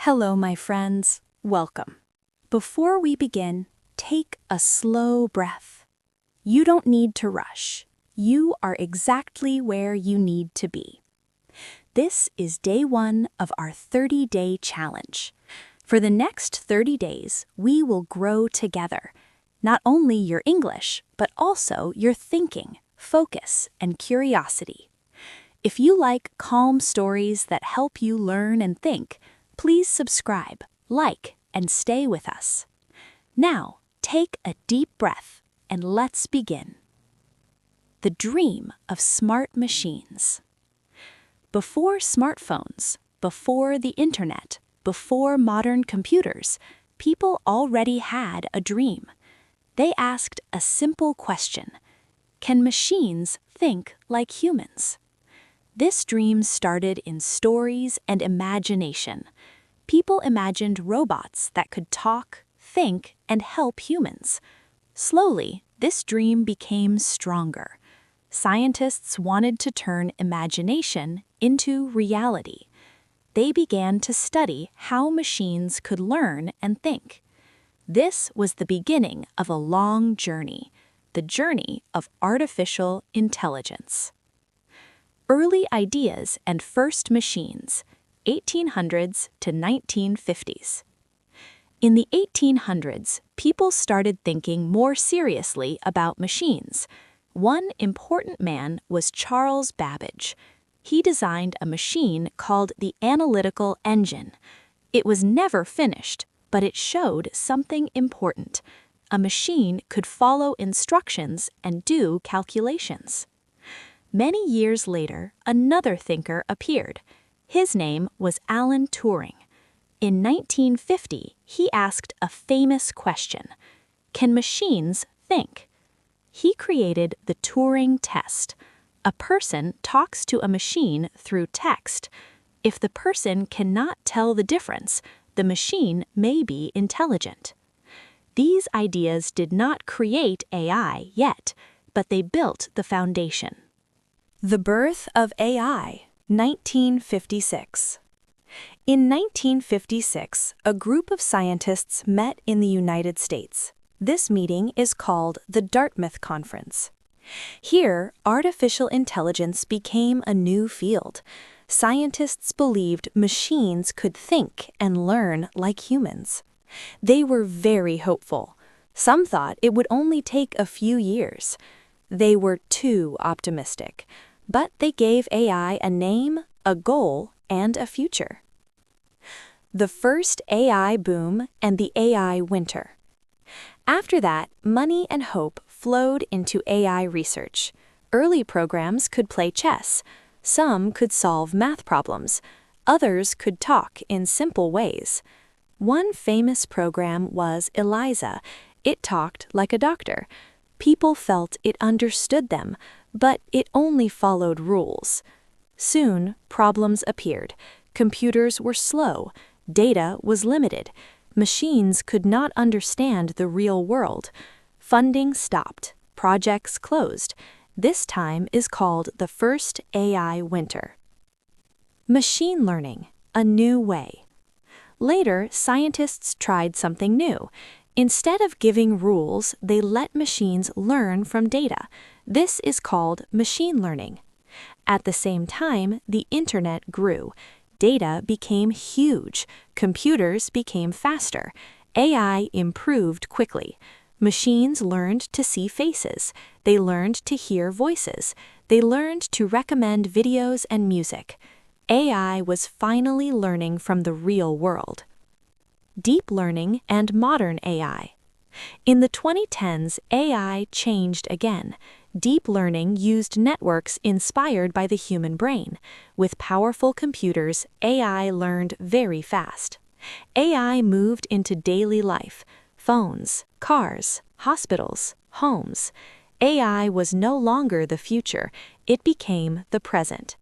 Hello, my friends. Welcome. Before we begin, take a slow breath. You don't need to rush. You are exactly where you need to be. This is day 1 of our 30-day challenge. For the next 30 days, we will grow together. Not only your English, but also your thinking, focus, and curiosity. If you like calm stories that help you learn and think, please subscribe, like, and stay with us. Now, take a deep breath and let's begin. The dream of smart machines. Before smartphones, before the internet, before modern computers, people already had a dream. They asked a simple question: can machines think like humans? This dream started in stories and imagination. People imagined robots that could talk, think, and help humans. Slowly, this dream became stronger. Scientists wanted to turn imagination into reality. They began to study how machines could learn and think. This was the beginning of a long journey, the journey of artificial intelligence. Early ideas and first machines, 1800s to 1950s. In the 1800s, people started thinking more seriously about machines. One important man was Charles Babbage. He designed a machine called the analytical engine. It was never finished, but it showed something important. A machine could follow instructions and do calculations. Many years later, another thinker appeared. His name was Alan Turing. In 1950, he asked a famous question: can machines think? He created the Turing test. A person talks to a machine through text. If the person cannot tell the difference, the machine may be intelligent. These ideas did not create AI yet, but they built the foundation. The birth of AI, 1956. In 1956, a group of scientists met in the United States. This meeting is called the Dartmouth Conference. Here, artificial intelligence became a new field. Scientists believed machines could think and learn like humans. They were very hopeful. Some thought it would only take a few years. They were too optimistic, but they gave AI a name, a goal, and a future. The first AI boom and the AI winter. After that, money and hope flowed into AI research. Early programs could play chess. Some could solve math problems. Others could talk in simple ways. One famous program was Eliza. It talked like a doctor. People felt it understood them, but it only followed rules. Soon, problems appeared. Computers were slow. Data was limited. Machines could not understand the real world. Funding stopped. Projects closed. This time is called the first AI winter. Machine learning, a new way. Later, scientists tried something new. Instead of giving rules, they let machines learn from data. This is called machine learning. At the same time, the internet grew. Data became huge. Computers became faster. AI improved quickly. Machines learned to see faces. They learned to hear voices. They learned to recommend videos and music. AI was finally learning from the real world. Deep learning and modern AI. In the 2010s, AI changed again. Deep learning used networks inspired by the human brain. With powerful computers, AI learned very fast. AI moved into daily life: phones, cars, hospitals, homes. AI was no longer the future, it became the present.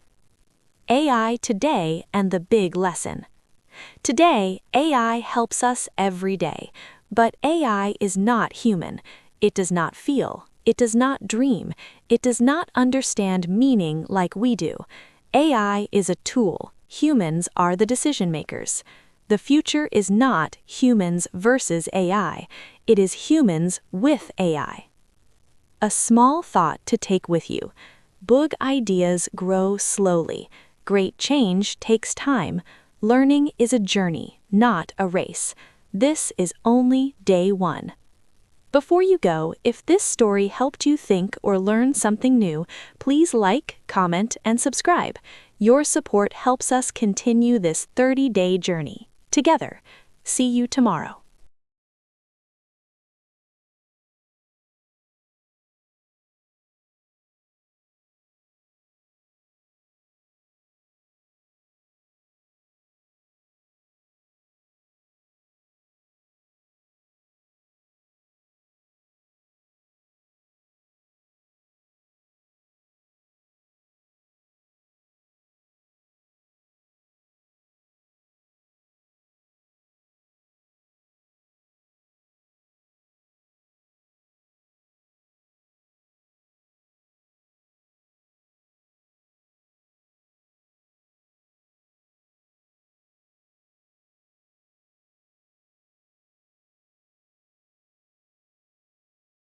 AI today and the big lesson. Today, AI helps us every day, but AI is not human. It does not feel. It does not dream. It does not understand meaning like we do. AI is a tool. Humans are the decision makers. The future is not humans versus AI, it is humans with AI. A small thought to take with you. Big ideas grow slowly. Great change takes time. Learning is a journey, not a race. This is only day one. Before you go, if this story helped you think or learn something new, please like, comment, and subscribe. Your support helps us continue this 30-day journey. Together. See you tomorrow.